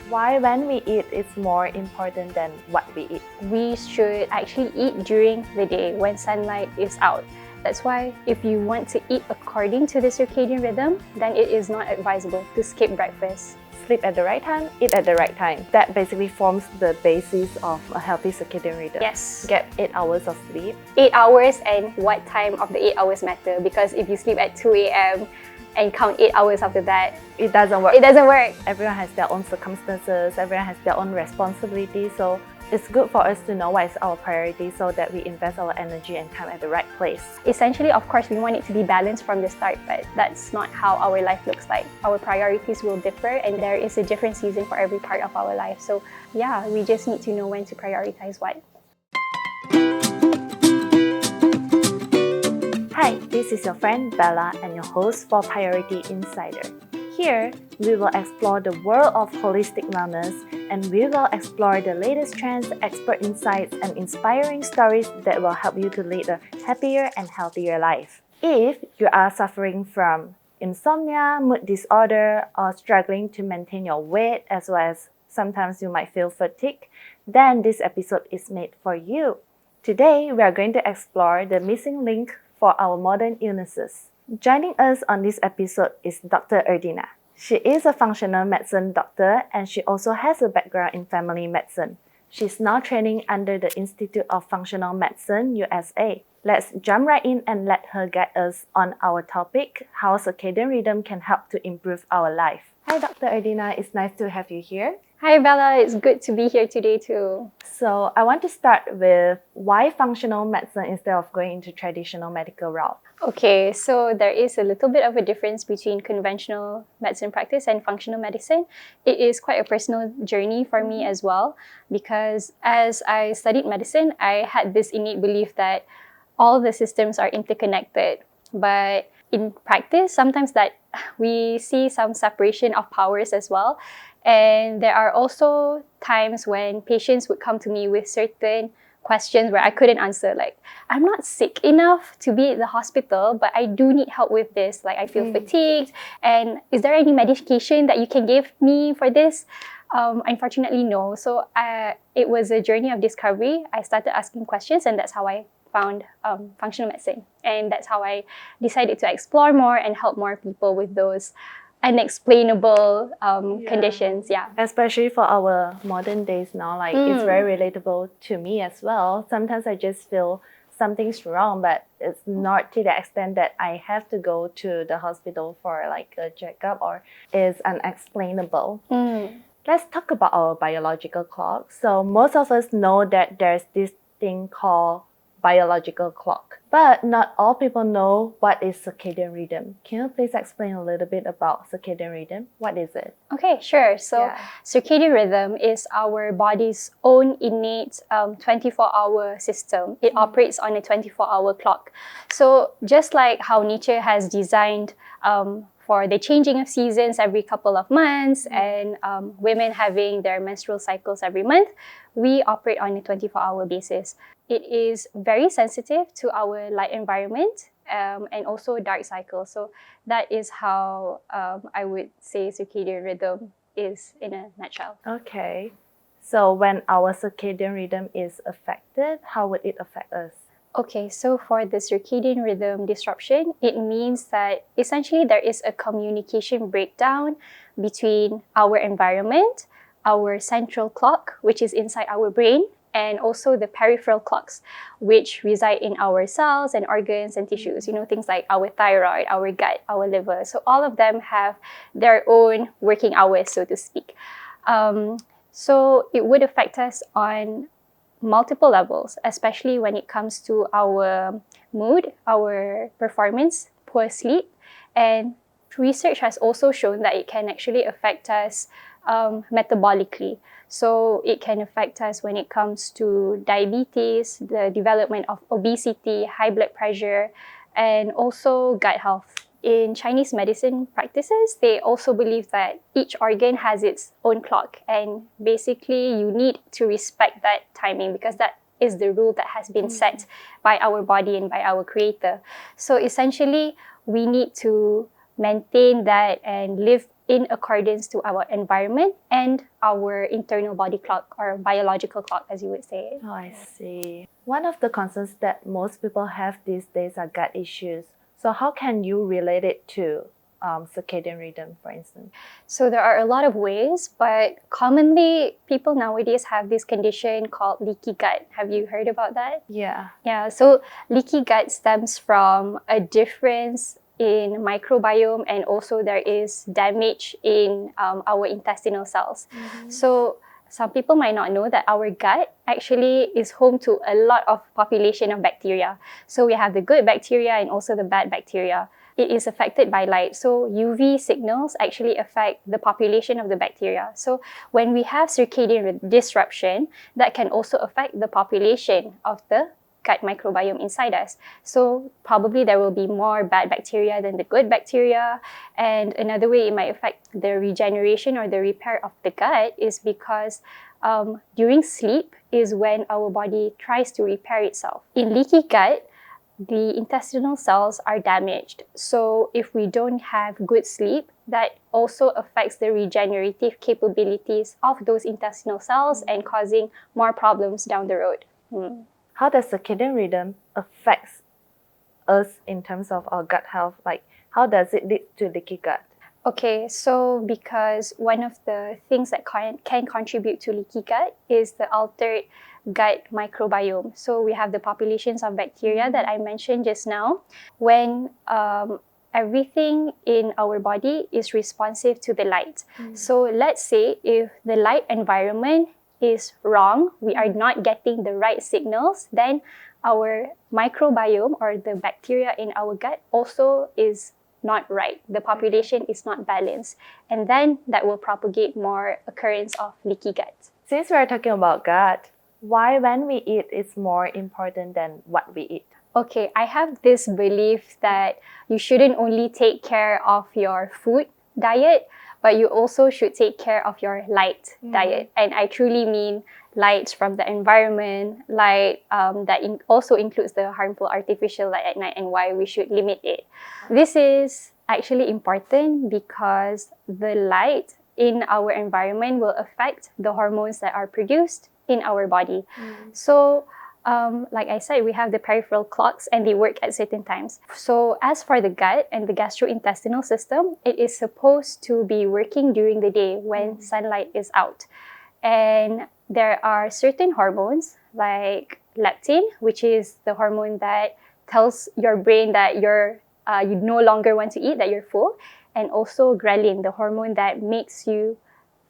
Why when we eat is more important than what we eat? We should actually eat during the day when sunlight is out. That's why if you want to eat according to the circadian rhythm, then it is not advisable to skip breakfast. Sleep at the right time, eat at the right time. That basically forms the basis of a healthy circadian rhythm. Yes. Get 8 hours of sleep. 8 hours, and what time of the 8 hours matter, because if you sleep at 2 a.m. and count 8 hours after that, it doesn't work. It doesn't work. Everyone has their own circumstances, everyone has their own responsibilities, so it's good for us to know what is our priority so that we invest our energy and time at the right place. Essentially, of course, we want it to be balanced from the start, but that's not how our life looks like. Our priorities will differ, and there is a different season for every part of our life. So yeah, we just need to know when to prioritize what. Hi, this is your friend Bella and your host for Priority Insider. Here, we will explore the world of holistic wellness, and we will explore the latest trends, expert insights, and inspiring stories that will help you to lead a happier and healthier life. If you are suffering from insomnia, mood disorder, or struggling to maintain your weight, as well as sometimes you might feel fatigue, then this episode is made for you. Today, we are going to explore the missing link for our modern illnesses. Joining us on this episode is Dr. Erdina. She is a functional medicine doctor, and she also has a background in family medicine. She's now training under the Institute of Functional Medicine, USA. Let's jump right in and let her guide us on our topic, how circadian rhythm can help to improve our life. Hi, Dr. Erdina. It's nice to have you here. Hi, Bella. It's good to be here today too. So I want to start with why functional medicine instead of going into traditional medical route? Okay, so there is a little bit of a difference between conventional medicine practice and functional medicine. It is quite a personal journey for me as well, because as I studied medicine, I had this innate belief that all the systems are interconnected. But in practice, sometimes that we see some separation of powers as well. And there are also times when patients would come to me with certain questions where I couldn't answer, like, I'm not sick enough to be at the hospital, but I do need help with this. Like, I feel fatigued, and is there any medication that you can give me for this? Unfortunately, no. So it was a journey of discovery. I started asking questions, and that's how I found functional medicine. And that's how I decided to explore more and help more people with those unexplainable conditions. Yeah, especially for our modern days now, like it's very relatable to me as well. Sometimes I just feel something's wrong, but it's not to the extent that I have to go to the hospital for like a checkup or is unexplainable. Let's talk about our biological clock. So most of us know that there's this thing called biological clock, but not all people know what is circadian rhythm. Can you please explain a little bit about circadian rhythm? What is it? Okay, sure. So circadian rhythm is our body's own innate 24-hour system. It operates on a 24-hour clock. So just like how nature has designed for the changing of seasons every couple of months and women having their menstrual cycles every month, we operate on a 24-hour basis. It is very sensitive to our light environment and also dark cycles. So that is how I would say circadian rhythm is in a nutshell. Okay. So when our circadian rhythm is affected, how would it affect us? Okay, so for the circadian rhythm disruption, it means that essentially there is a communication breakdown between our environment, our central clock, which is inside our brain, and also the peripheral clocks, which reside in our cells and organs and tissues. You know, things like our thyroid, our gut, our liver. So all of them have their own working hours, so to speak. So it would affect us on multiple levels, especially when it comes to our mood, our performance, poor sleep. And research has also shown that it can actually affect us metabolically. So it can affect us when it comes to diabetes, the development of obesity, high blood pressure, and also gut health. In Chinese medicine practices, they also believe that each organ has its own clock, and basically you need to respect that timing because that is the rule that has been set by our body and by our creator. So essentially, we need to maintain that and live in accordance to our environment and our internal body clock or biological clock, as you would say. Oh, I see. One of the concerns that most people have these days are gut issues. So how can you relate it to circadian rhythm, for instance? So there are a lot of ways, but commonly people nowadays have this condition called leaky gut. Have you heard about that? Yeah. Yeah, so leaky gut stems from a difference in microbiome, and also there is damage in our intestinal cells. So some people might not know that our gut actually is home to a lot of population of bacteria. So we have the good bacteria and also the bad bacteria. It is affected by light. So UV signals actually affect the population of the bacteria. So when we have circadian disruption, that can also affect the population of the gut microbiome inside us. So probably there will be more bad bacteria than the good bacteria. And another way it might affect the regeneration or the repair of the gut is because during sleep is when our body tries to repair itself. In leaky gut, the intestinal cells are damaged. So if we don't have good sleep, that also affects the regenerative capabilities of those intestinal cells and causing more problems down the road. How does circadian rhythm affects us in terms of our gut health? Like, how does it lead to leaky gut? Okay, so because one of the things that can contribute to leaky gut is the altered gut microbiome. So we have the populations of bacteria that I mentioned just now. When everything in our body is responsive to the light. So let's say if the light environment is wrong, we are not getting the right signals, then our microbiome or the bacteria in our gut also is not right. The population is not balanced. And then that will propagate more occurrence of leaky gut. Since we are talking about gut, why when we eat is more important than what we eat? Okay, I have this belief that you shouldn't only take care of your food diet, but you also should take care of your light diet. And I truly mean light from the environment, light that also includes the harmful artificial light at night, and why we should limit it. This is actually important because the light in our environment will affect the hormones that are produced in our body. So like I said, we have the peripheral clocks and they work at certain times. So as for the gut and the gastrointestinal system, it is supposed to be working during the day when sunlight is out. And there are certain hormones like leptin, which is the hormone that tells your brain that you no longer want to eat, that you're full. And also ghrelin, the hormone that makes you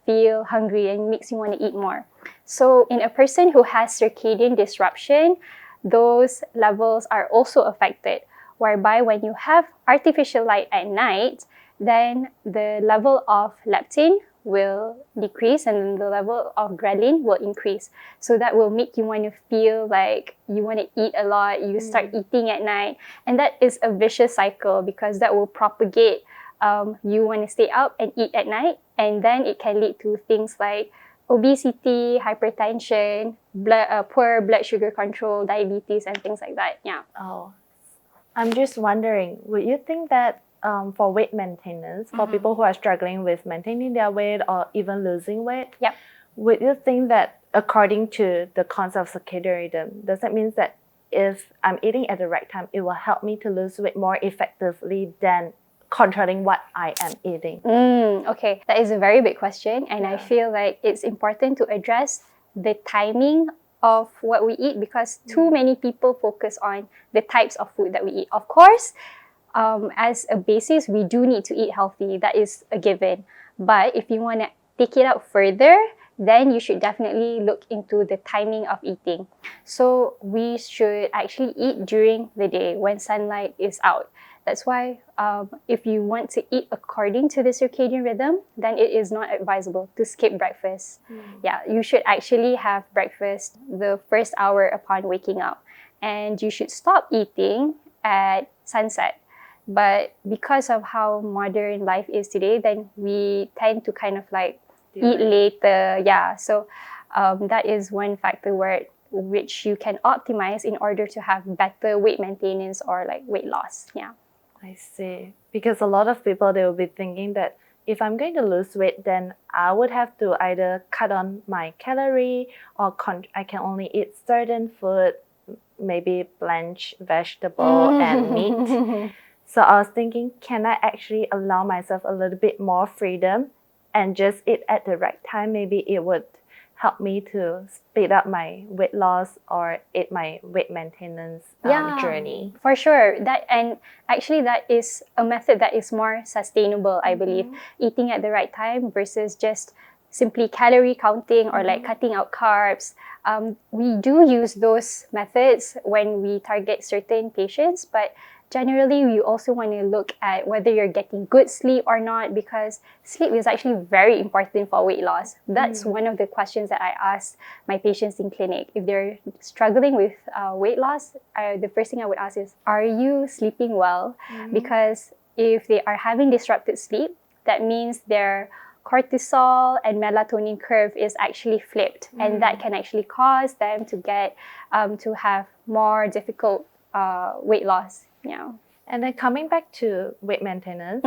feel hungry and makes you want to eat more. So in a person who has circadian disruption, those levels are also affected, whereby when you have artificial light at night, then the level of leptin will decrease and the level of ghrelin will increase. So that will make you want to feel like you want to eat a lot, you start eating at night. And that is a vicious cycle because that will propagate you want to stay up and eat at night, and then it can lead to things like obesity, hypertension, poor blood sugar control, diabetes, and things like that. Yeah. Oh, I'm just wondering, would you think that for weight maintenance, for people who are struggling with maintaining their weight or even losing weight, would you think that according to the concept of circadian rhythm, does that mean that if I'm eating at the right time, it will help me to lose weight more effectively than controlling what I am eating? Okay, that is a very big question, and I feel like it's important to address the timing of what we eat because too many people focus on the types of food that we eat. Of course, as a basis, we do need to eat healthy. That is a given. But if you want to take it out further, then you should definitely look into the timing of eating. So we should actually eat during the day when sunlight is out. That's why if you want to eat according to the circadian rhythm, then it is not advisable to skip breakfast. Yeah, you should actually have breakfast the first hour upon waking up. And you should stop eating at sunset. But because of how modern life is today, then we tend to kind of like eat later. Yeah, so that is one factor which you can optimize in order to have better weight maintenance or like weight loss. Yeah. I see. Because a lot of people, they will be thinking that if I'm going to lose weight, then I would have to either cut on my calorie or I can only eat certain food, maybe blanched vegetable and meat. So I was thinking, can I actually allow myself a little bit more freedom and just eat at the right time? Maybe it would help me to speed up my weight loss or eat my weight maintenance journey. For sure. That is a method that is more sustainable, I believe. Eating at the right time versus just simply calorie counting or like cutting out carbs. We do use those methods when we target certain patients, but generally, you also want to look at whether you're getting good sleep or not, because sleep is actually very important for weight loss. That's one of the questions that I ask my patients in clinic. If they're struggling with weight loss, the first thing I would ask is, are you sleeping well? Because if they are having disrupted sleep, that means their cortisol and melatonin curve is actually flipped, and that can actually cause them to get to have more difficult weight loss. Yeah. And then coming back to weight maintenance,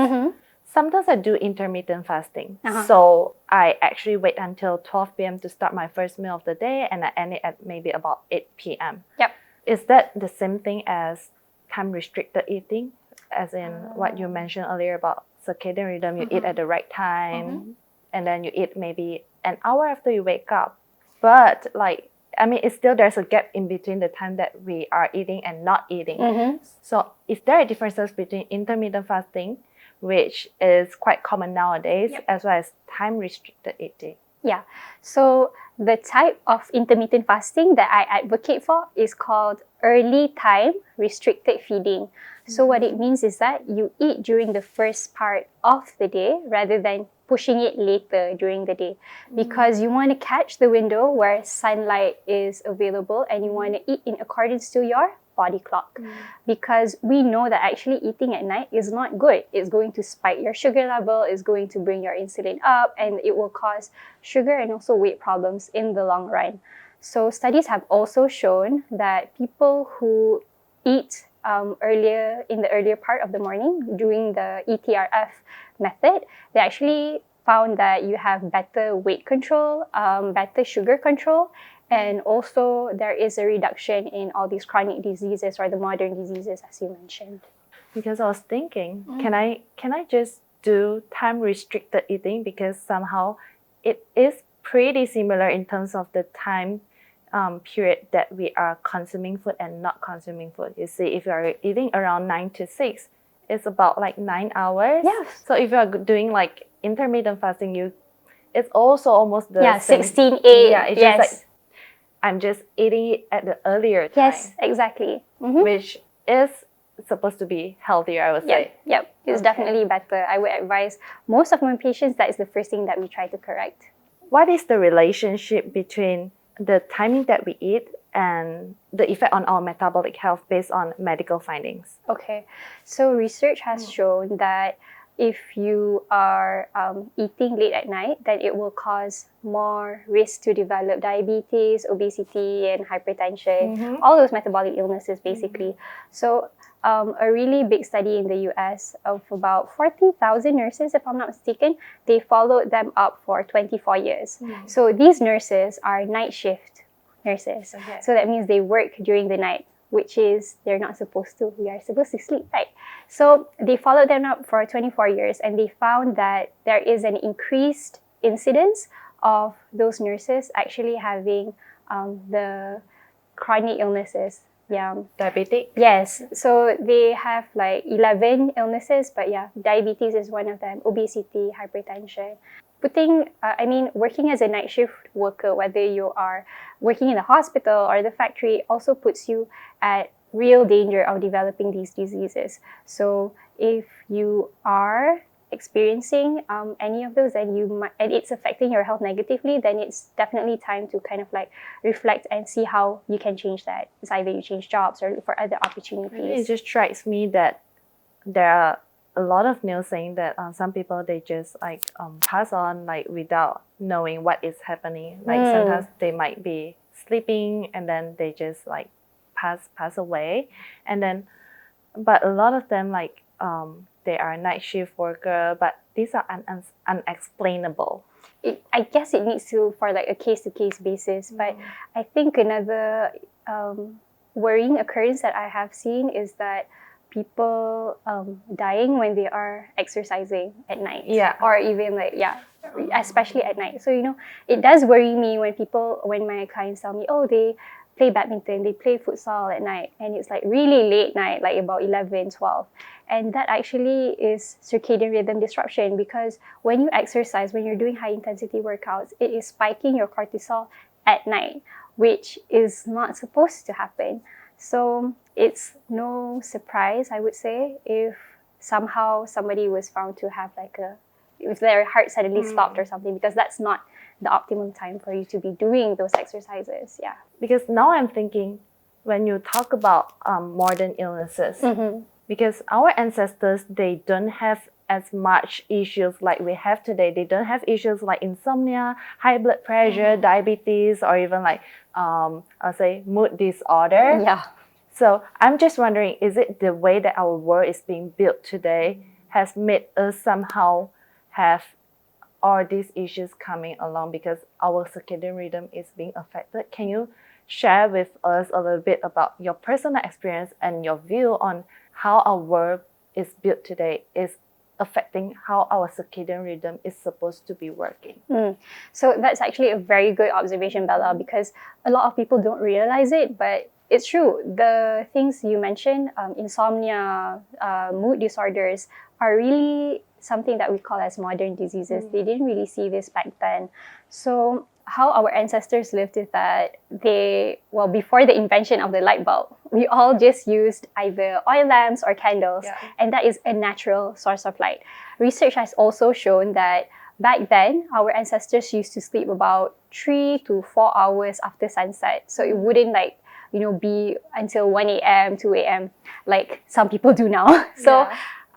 sometimes I do intermittent fasting. So I actually wait until 12 p.m. to start my first meal of the day, and I end it at maybe about 8 p.m. Yep. Is that the same thing as time restricted eating? As in what you mentioned earlier about circadian rhythm, you eat at the right time, and then you eat maybe an hour after you wake up. But it's still there's a gap in between the time that we are eating and not eating. So is there a differences between intermittent fasting, which is quite common nowadays, as well as time restricted eating? Yeah. So the type of intermittent fasting that I advocate for is called early time restricted feeding. So what it means is that you eat during the first part of the day rather than pushing it later during the day, because you want to catch the window where sunlight is available, and you want to eat in accordance to your body clock. Because we know that actually eating at night is not good. It's going to spike your sugar level, it's going to bring your insulin up, and it will cause sugar and also weight problems in the long run. So studies have also shown that people who eat in the earlier part of the morning, doing the ETRF method, they actually found that you have better weight control, better sugar control, and also there is a reduction in all these chronic diseases or the modern diseases, as you mentioned. Because I was thinking, can I just do time restricted eating, because somehow it is pretty similar in terms of the time period that we are consuming food and not consuming food. You see, if you are eating around 9 to 6, it's about 9 hours. Yes. So if you are doing intermittent fasting, it's also almost the same. 16-8. Yeah, it's just I'm just eating it at the earlier time. Yes, exactly. Which is supposed to be healthier, I would say. Yep. It's definitely better. I would advise most of my patients that is the first thing that we try to correct. What is the relationship between the timing that we eat and the effect on our metabolic health based on medical findings? Okay, so research has shown that if you are eating late at night, then it will cause more risk to develop diabetes, obesity, and hypertension, all those metabolic illnesses basically. So a really big study in the US of about 40,000 nurses, if I'm not mistaken, they followed them up for 24 years. So these nurses are night shift nurses. So that means they work during the night, which is they're not supposed to. We are supposed to sleep, right? So they followed them up for 24 years, and they found that there is an increased incidence of those nurses actually having the chronic illnesses. Diabetic? Yes. So they have 11 illnesses, but diabetes is one of them, obesity, hypertension. Working as a night shift worker, whether you are working in the hospital or the factory, also puts you at real danger of developing these diseases. So if you are experiencing any of those and it's affecting your health negatively, then it's definitely time to kind of reflect and see how you can change that. It's either you change jobs or look for other opportunities. It just strikes me that there are a lot of news saying that some people, they just pass on without knowing what is happening. Sometimes they might be sleeping and then they just pass away, and then but a lot of them they are night shift worker, but these are unexplainable. I guess it needs to for like a case-to-case basis. But I think another worrying occurrence that I have seen is that people dying when they are exercising at night. Yeah. Or even like, especially at night. So, it does worry me when my clients tell me, oh, they play badminton, they play futsal at night, and it's like really late night, like about 11, 12. And that actually is circadian rhythm disruption, because when you exercise, when you're doing high intensity workouts, it is spiking your cortisol at night, which is not supposed to happen. So it's no surprise, I would say, if somehow somebody was found to have if their heart suddenly stopped or something, because that's not the optimum time for you to be doing those exercises. Yeah. Because now I'm thinking, when you talk about modern illnesses, because our ancestors, they don't have as much issues like we have today. They don't have issues like insomnia, high blood pressure, diabetes, or even like, I'll say mood disorder. Yeah. So I'm just wondering, is it the way that our world is being built today has made us somehow have all these issues coming along because our circadian rhythm is being affected? Can you share with us a little bit about your personal experience and your view on how our world is built today is affecting how our circadian rhythm is supposed to be working? So that's actually a very good observation, Bella, because a lot of people don't realize it, but it's true. The things you mentioned, insomnia, mood disorders, are really something that we call as modern diseases. They didn't really see this back then. So how our ancestors lived is that before the invention of the light bulb, we all just used either oil lamps or candles, and that is a natural source of light. Research has also shown that back then, our ancestors used to sleep about 3 to 4 hours after sunset. So it wouldn't be until 1 a.m., 2 a.m. like some people do now. So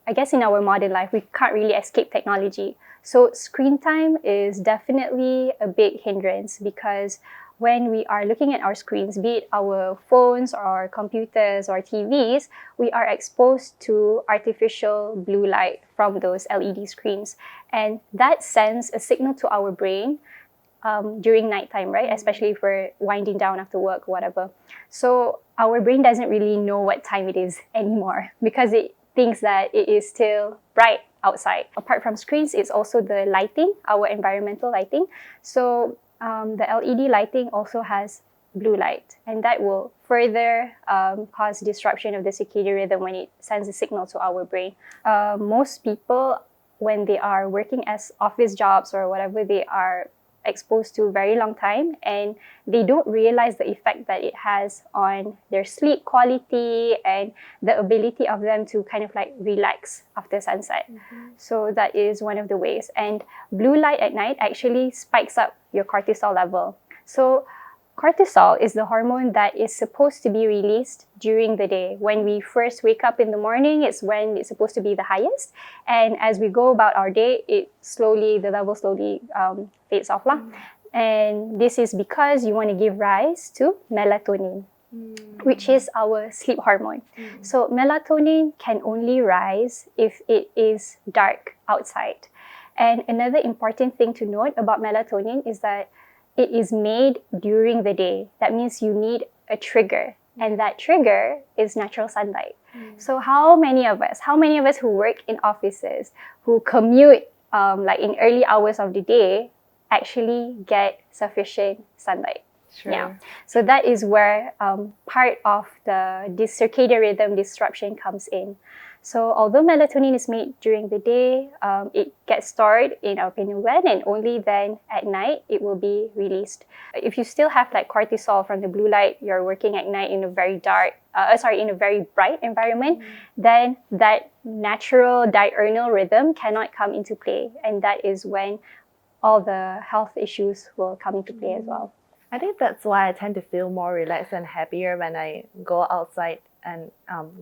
I guess in our modern life, we can't really escape technology. So screen time is definitely a big hindrance, because when we are looking at our screens, be it our phones or computers or TVs, we are exposed to artificial blue light from those LED screens. And that sends a signal to our brain during nighttime, right? Especially if we're winding down after work or whatever. So our brain doesn't really know what time it is anymore, because it thinks that it is still bright outside. Apart from screens, it's also the lighting, our environmental lighting. So the LED lighting also has blue light, and that will further cause disruption of the circadian rhythm when it sends a signal to our brain. Most people, when they are working as office jobs or whatever, they are exposed to a very long time, and they don't realize the effect that it has on their sleep quality and the ability of them to kind of like relax after sunset. So that is one of the ways. And blue light at night actually spikes up your cortisol level. So cortisol is the hormone that is supposed to be released during the day. When we first wake up in the morning, it's when it's supposed to be the highest. And as we go about our day, the level slowly fades off. And this is because you want to give rise to melatonin, which is our sleep hormone. So melatonin can only rise if it is dark outside. And another important thing to note about melatonin is that it is made during the day. That means you need a trigger, and that trigger is natural sunlight. So how many of us who work in offices, who commute like in early hours of the day, actually get sufficient sunlight? Sure. Yeah. So that is where part of this circadian rhythm disruption comes in. So although melatonin is made during the day, it gets stored in our pineal gland, and only then at night it will be released. If you still have like cortisol from the blue light, you're working at night in a very bright environment, then that natural diurnal rhythm cannot come into play, and that is when all the health issues will come into play as well. I think that's why I tend to feel more relaxed and happier when I go outside and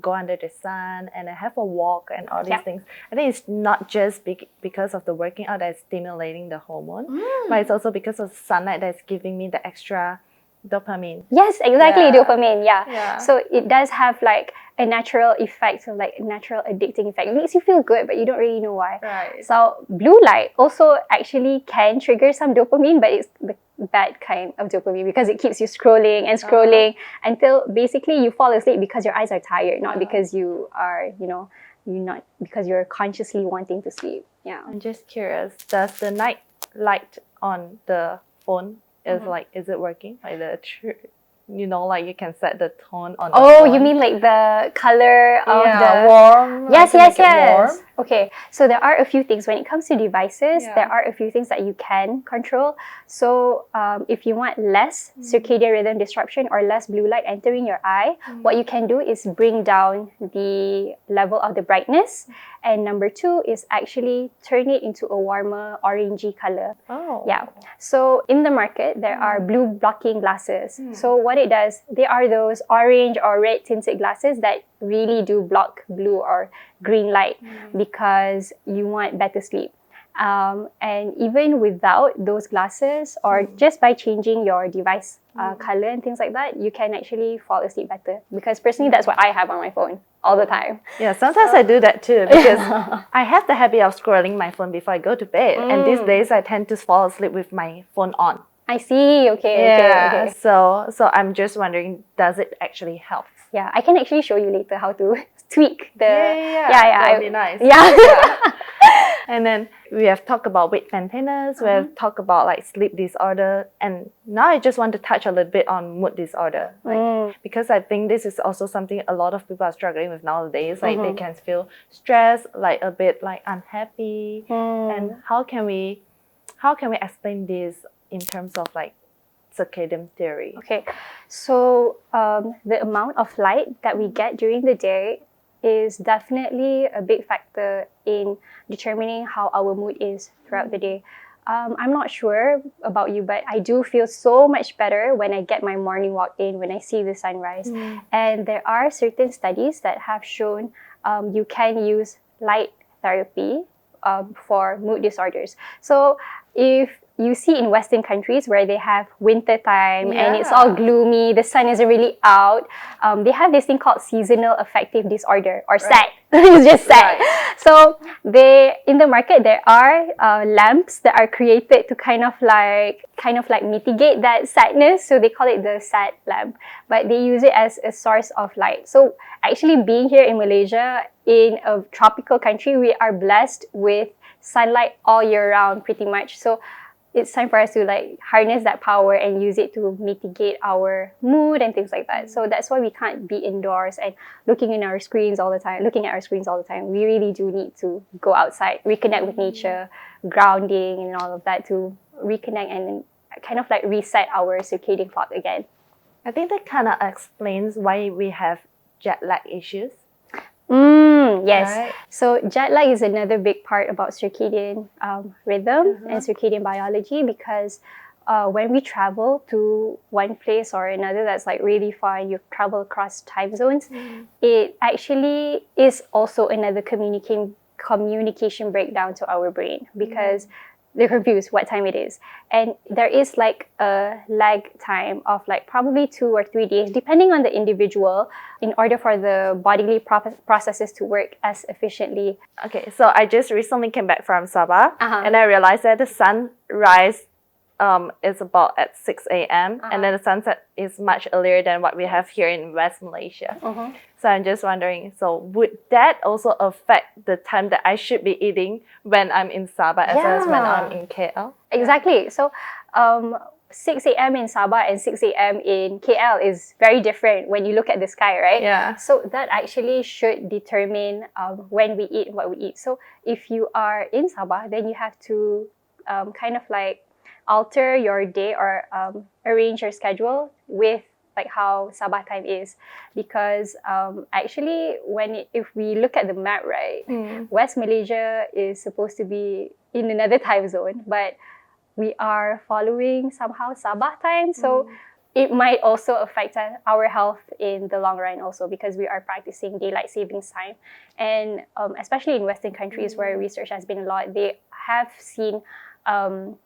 go under the sun and I have a walk and all these things. I think it's not just because of the working out that's stimulating the hormone, but it's also because of sunlight that's giving me the extra Dopamine. Yes, exactly, Yeah. dopamine, yeah. Yeah. So it does have like a natural effect, so like a natural addicting effect. It makes you feel good, but you don't really know why. Right. So blue light also actually can trigger some dopamine, but it's the bad kind of dopamine because it keeps you scrolling and scrolling until basically you fall asleep because your eyes are tired, not because you are, you're not because you're consciously wanting to sleep. Yeah. I'm just curious, does the night light on the phone is it working? Like like you can set the tone on the Oh, phone. you mean like the color of the warm? Yes, like to yes, make it warm? yes. Okay, so there are a few things when it comes to devices. Yeah. There are a few things that you can control. So, if you want less circadian rhythm disruption or less blue light entering your eye, what you can do is bring down the level of the brightness. And number two is actually turn it into a warmer orangey color. Oh. Yeah. So in the market, there are blue blocking glasses. So what it does, they are those orange or red tinted glasses that really do block blue or green light because you want better sleep. And even without those glasses or just by changing your device color and things like that, you can actually fall asleep better. Because personally, that's what I have on my phone all the time. Yeah, sometimes I do that too because I have the habit of scrolling my phone before I go to bed. And these days I tend to fall asleep with my phone on. I see. Okay, Yeah, okay. so I'm just wondering, does it actually help? Yeah, I can actually show you later how to tweak the. Yeah. That would be nice. Yeah. And then we have talked about weight maintenance, we have talked about like sleep disorder, and now I just want to touch a little bit on mood disorder. Because I think this is also something a lot of people are struggling with nowadays. Like they can feel stressed, like a bit like unhappy. And how can we explain this in terms of like circadian theory? Okay, so the amount of light that we get during the day is definitely a big factor in determining how our mood is throughout the day. I'm not sure about you, but I do feel so much better when I get my morning walk in, when I see the sunrise. And there are certain studies that have shown you can use light therapy for mood disorders. So if you see in Western countries where they have winter time and it's all gloomy, the sun isn't really out, they have this thing called seasonal affective disorder or SAD. It's just SAD. So in the market there are lamps that are created to kind of like mitigate that sadness. So they call it the SAD lamp, but they use it as a source of light. So actually being here in Malaysia, in a tropical country, we are blessed with sunlight all year round pretty much. So it's time for us to like harness that power and use it to mitigate our mood and things like that. So that's why we can't be indoors and looking at our screens all the time. We really do need to go outside, reconnect with nature, grounding and all of that to reconnect and kind of like reset our circadian clock again. I think that kind of explains why we have jet lag issues. Yes. Right. So jet lag is another big part about circadian rhythm and circadian biology because when we travel to one place or another that's like really far and you travel across time zones, it actually is also another communication breakdown to our brain because they're confused what time it is. And there is like a lag time of like probably 2 or 3 days, depending on the individual, in order for the bodily processes to work as efficiently. Okay, so I just recently came back from Sabah and I realized that the sunrise is about at 6 a.m. and then the sunset is much earlier than what we have here in West Malaysia. So I'm just wondering, so would that also affect the time that I should be eating when I'm in Sabah as well as when I'm in KL? Exactly. So 6 a.m. in Sabah and 6 a.m. in KL is very different when you look at the sky, right? Yeah. So that actually should determine when we eat and what we eat. So if you are in Sabah, then you have to kind of like alter your day or arrange your schedule with like how Sabah time is, because actually if we look at the map, right, West Malaysia is supposed to be in another time zone, but we are following somehow Sabah time, so it might also affect our health in the long run also because we are practicing daylight savings time. And especially in Western countries where research has been a lot, they have seen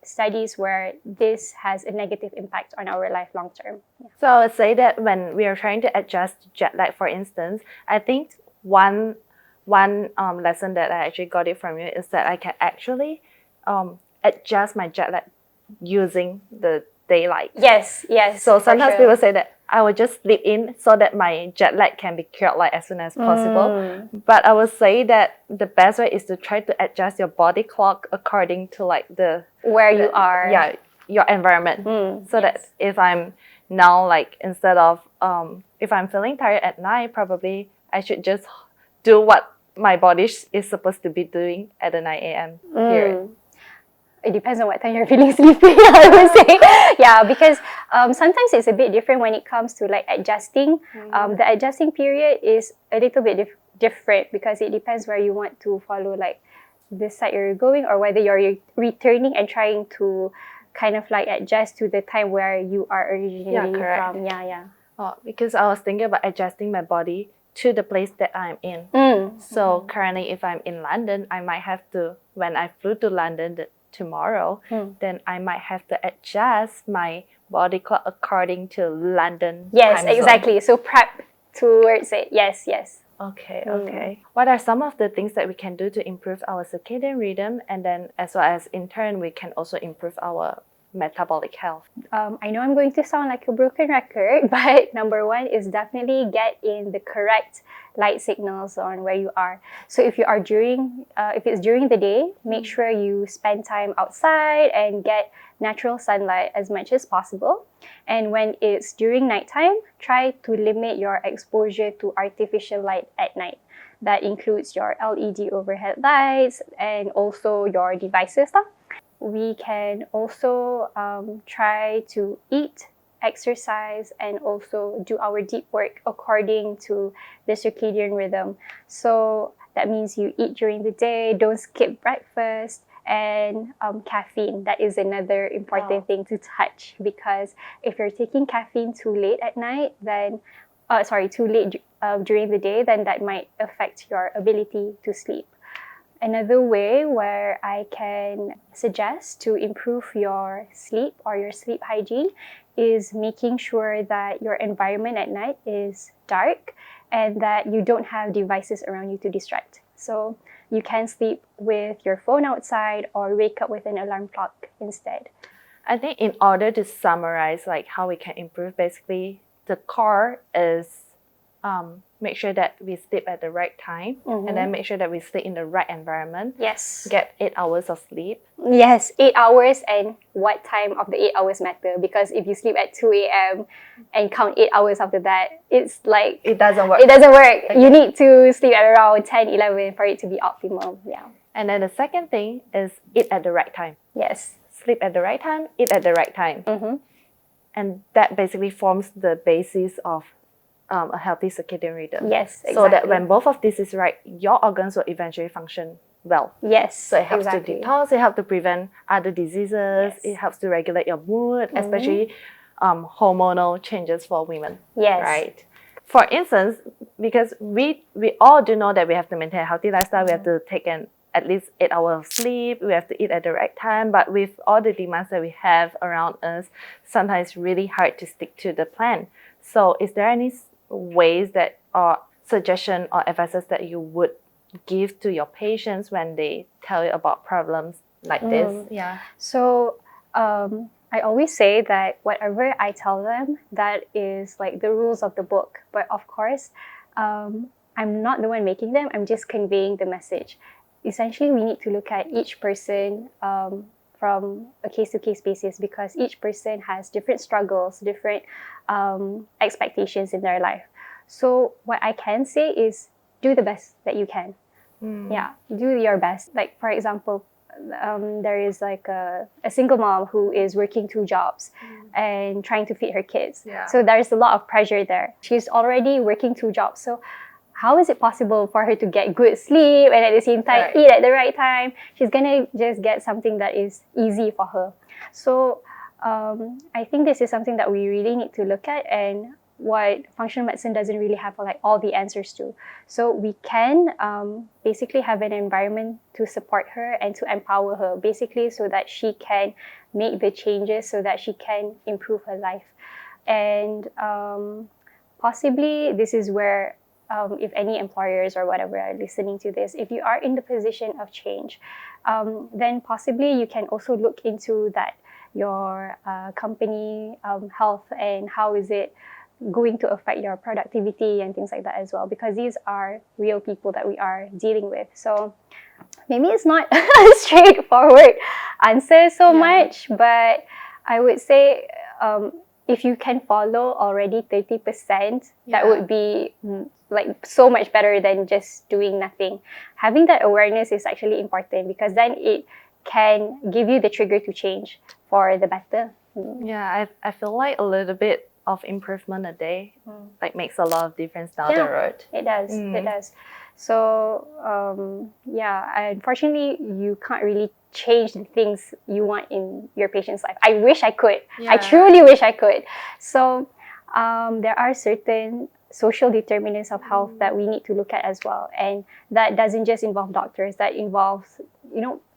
studies where this has a negative impact on our life long term. Yeah. So I would say that when we are trying to adjust jet lag, for instance, I think one lesson that I actually got it from you is that I can actually adjust my jet lag using the daylight. Yes. So sometimes sure. people say that I will just sleep in so that my jet lag can be cured like as soon as possible. But I would say that the best way is to try to adjust your body clock according to like you are. Yeah, your environment. So that if I'm now like instead of if I'm feeling tired at night, probably I should just do what my body is supposed to be doing at the 9 a.m. period. It depends on what time you're feeling sleepy, I would say. Yeah, because sometimes it's a bit different when it comes to like adjusting. The adjusting period is a little bit different because it depends where you want to follow like the side you're going, or whether you're returning and trying to kind of like adjust to the time where you are originally from. Yeah. Oh, because I was thinking about adjusting my body to the place that I'm in. So currently, if I'm in London, I might have to, when I flew to London tomorrow, then I might have to adjust my body clock according to London time zone. Exactly. So prep towards it. Yes. Okay. What are some of the things that we can do to improve our circadian rhythm, and then as well as in turn we can also improve our metabolic health? I know I'm going to sound like a broken record, but number one is definitely get in the correct light signals on where you are. So if you are if it's during the day, make sure you spend time outside and get natural sunlight as much as possible. And when it's during nighttime, try to limit your exposure to artificial light at night. That includes your LED overhead lights and also your devices. We can also try to eat, exercise, and also do our deep work according to the circadian rhythm. So that means you eat during the day, don't skip breakfast, and caffeine. That is another important thing to touch, because if you're taking caffeine too late at night, then too late during the day, then that might affect your ability to sleep. Another way where I can suggest to improve your sleep or your sleep hygiene is making sure that your environment at night is dark and that you don't have devices around you to distract. So you can sleep with your phone outside or wake up with an alarm clock instead. I think in order to summarize like how we can improve, basically the core is make sure that we sleep at the right time, and then make sure that we sleep in the right environment. Yes. Get 8 hours of sleep. Yes, 8 hours, and what time of the 8 hours matter, because if you sleep at 2 a.m. and count 8 hours after that, it's like it doesn't work. Okay. You need to sleep at around 10, 11 for it to be optimal. Yeah. And then the second thing is eat at the right time. Yes. Sleep at the right time, eat at the right time. And that basically forms the basis of a healthy circadian rhythm. Yes, exactly. So that when both of this is right, your organs will eventually function well. Yes, so it helps to detox, it helps to prevent other diseases, it helps to regulate your mood, especially hormonal changes for women. Yes. Right? For instance, because we all do know that we have to maintain a healthy lifestyle, we have to take at least 8 hours of sleep, we have to eat at the right time, but with all the demands that we have around us, sometimes it's really hard to stick to the plan. So is there any ways that, or suggestion or advices that you would give to your patients when they tell you about problems like this? Yeah. So I always say that whatever I tell them, that is like the rules of the book. But of course, I'm not the one making them, I'm just conveying the message. Essentially, we need to look at each person from a case-to-case basis, because each person has different struggles, different expectations in their life. So what I can say is do the best that you can. Yeah, do your best. Like, for example, there is like a single mom who is working 2 jobs and trying to feed her kids. So there's a lot of pressure there. She's already working 2 jobs. So how is it possible for her to get good sleep and at the same time eat at the right time? She's gonna just get something that is easy for her. So I think this is something that we really need to look at, and what functional medicine doesn't really have like all the answers to. So we can basically have an environment to support her and to empower her, basically so that she can make the changes so that she can improve her life. And possibly this is where if any employers or whatever are listening to this, if you are in the position of change, then possibly you can also look into that, your company health, and how is it going to affect your productivity and things like that as well, because these are real people that we are dealing with. So maybe it's not a straightforward answer so much, but I would say if you can follow already 30%, that would be like so much better than just doing nothing. Having that awareness is actually important, because then it can give you the trigger to change for the better. Yeah, I feel like a little bit of improvement a day like makes a lot of difference down the road. It does. It does. So unfortunately, you can't really change the things you want in your patient's life. I wish I could. I truly wish I could. So there are certain social determinants of health that we need to look at as well, and that doesn't just involve doctors. That involves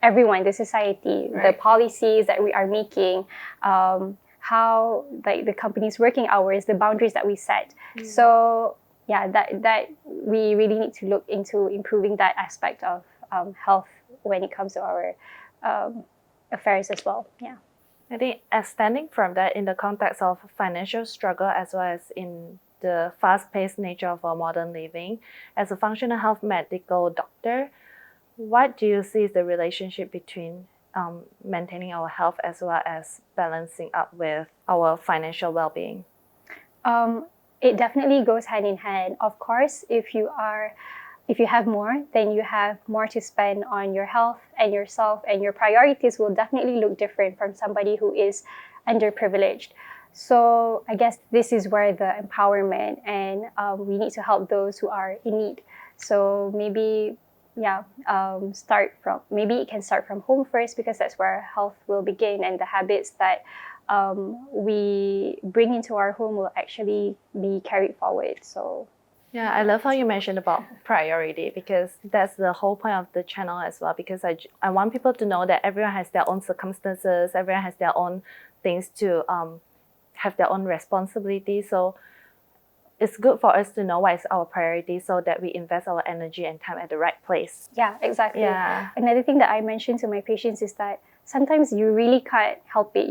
everyone, the society, the policies that we are making, how like the company's working hours, the boundaries that we set. So that we really need to look into improving that aspect of health when it comes to our affairs as well. I think extending from that, in the context of financial struggle as well as in the fast-paced nature of our modern living, as a functional health medical doctor, what do you see is the relationship between maintaining our health as well as balancing up with our financial well-being? It definitely goes hand in hand. Of course, if you have more, then you have more to spend on your health and yourself, and your priorities will definitely look different from somebody who is underprivileged. So I guess this is where the empowerment, and we need to help those who are in need. So maybe maybe it can start from home first, because that's where health will begin, and the habits that we bring into our home will actually be carried forward. So I love how you mentioned about priority, because that's the whole point of the channel as well, because I want people to know that everyone has their own circumstances, everyone has their own things to have their own responsibilities. So it's good for us to know what is our priority, so that we invest our energy and time at the right place. Yeah, exactly. Another thing that I mention to my patients is that sometimes you really can't help it.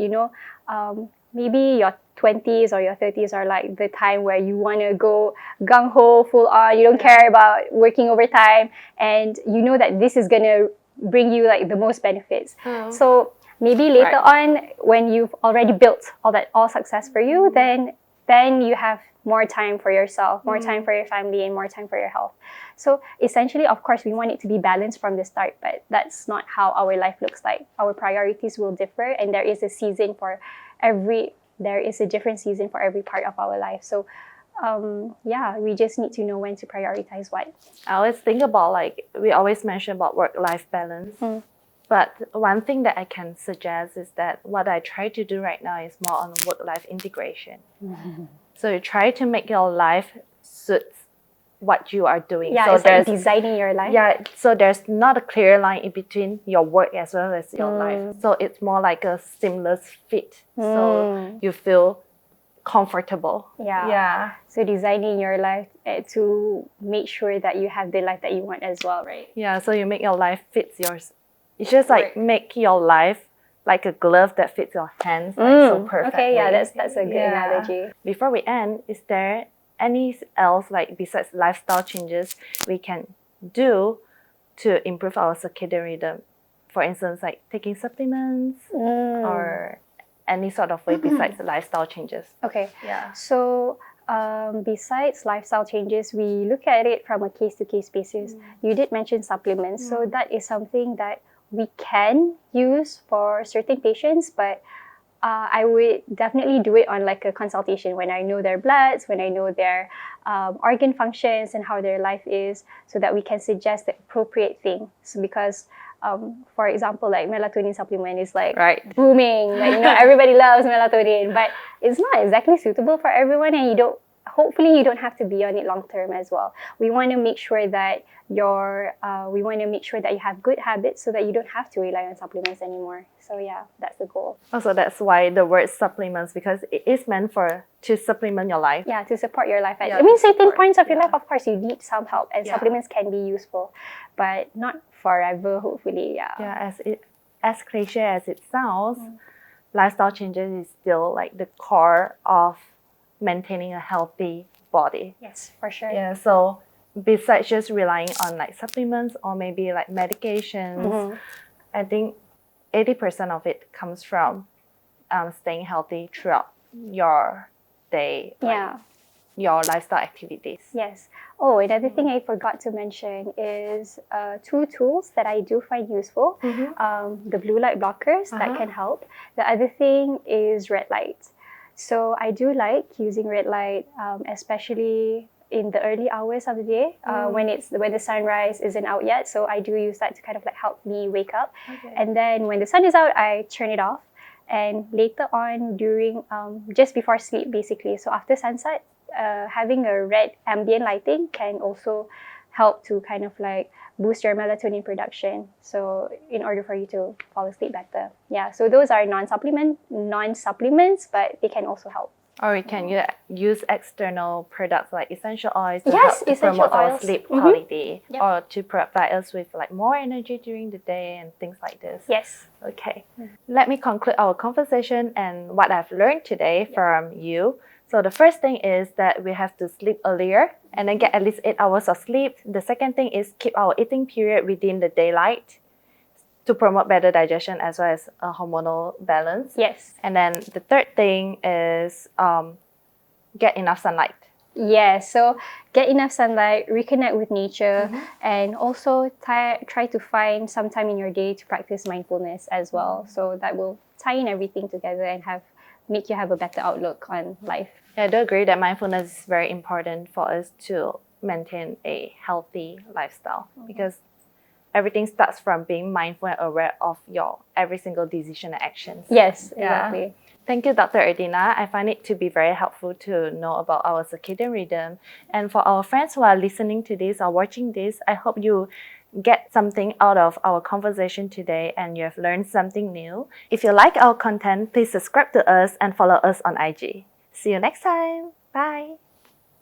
Maybe your 20s or your 30s are like the time where you want to go gung-ho, full on. You don't care about working overtime, and you know that this is going to bring you like the most benefits. So maybe later on, when you've already built all success for you, then you have more time for yourself, more time for your family, and more time for your health. So essentially, of course, we want it to be balanced from the start, but that's not how our life looks like. Our priorities will differ, and there is a different season for every part of our life. So we just need to know when to prioritize what. I always think about, like, we always mention about work-life balance. But one thing that I can suggest is that what I try to do right now is more on work-life integration. So you try to make your life suit what you are doing. So it's like designing your life. So there's not a clear line in between your work as well as your life. So it's more like a seamless fit. So you feel comfortable. So designing your life to make sure that you have the life that you want as well, right? So you make your life fits yours. It's just like make your life like a glove that fits your hands so perfectly. Okay, that's a good analogy. Before we end, is there any else, like besides lifestyle changes, we can do to improve our circadian rhythm? For instance, like taking supplements or any sort of way besides lifestyle changes? Okay. So besides lifestyle changes, we look at it from a case-to-case basis. You did mention supplements, so that is something that we can use for certain patients, but I would definitely do it on like a consultation, when I know their bloods, when I know their organ functions and how their life is, so that we can suggest the appropriate thing. So because for example, like melatonin supplement is like booming, like everybody loves melatonin, but it's not exactly suitable for everyone, and you don't hopefully you don't have to be on it long term as well. We want to make sure that we want to make sure that you have good habits so that you don't have to rely on supplements anymore. So yeah, that's the goal. Also, that's why the word supplements, because it is meant to supplement your life. Yeah, to support your life. Yeah, I mean, to certain support, points of your yeah. life, of course, you need some help, and Yeah. supplements can be useful, but not forever, hopefully. Yeah. Yeah, as cliche as it sounds, lifestyle changes is still like the core of maintaining a healthy body. Yes, for sure. Yeah, so besides just relying on like supplements or maybe like medications, I think 80% of it comes from staying healthy throughout your day, like Yeah. your lifestyle activities. Yes. Oh, another thing I forgot to mention is 2 tools that I do find useful. The blue light blockers that can help. The other thing is red light. So I do like using red light, especially in the early hours of the day when the sunrise isn't out yet. So I do use that to kind of like help me wake up. Okay. And then when the sun is out, I turn it off. And later on, during just before sleep, basically. So after sunset, having a red ambient lighting can also help to kind of like boost your melatonin production. So in order for you to fall asleep better. Yeah. So those are non-supplements, but they can also help. Or we can use external products like essential oils to Yes, help to essential promote our oils. sleep quality, Yep. or to provide us with like more energy during the day and things like this. Yes. Okay. Let me conclude our conversation and what I've learned today from you. So the first thing is that we have to sleep earlier and then get at least 8 hours of sleep. The second thing is keep our eating period within the daylight to promote better digestion as well as a hormonal balance. Yes. And then the third thing is get enough sunlight. Yeah, so get enough sunlight, reconnect with nature, and also try to find some time in your day to practice mindfulness as well. So that will tie in everything together and make you have a better outlook on life. Yeah, I do agree that mindfulness is very important for us to maintain a healthy lifestyle because everything starts from being mindful and aware of your every single decision and actions. Yes, Yeah. exactly. Thank you, Dr. Erdina. I find it to be very helpful to know about our circadian rhythm. And for our friends who are listening to this or watching this, I hope you get something out of our conversation today and you have learned something new. If you like our content, please subscribe to us and follow us on IG. See you next time. Bye.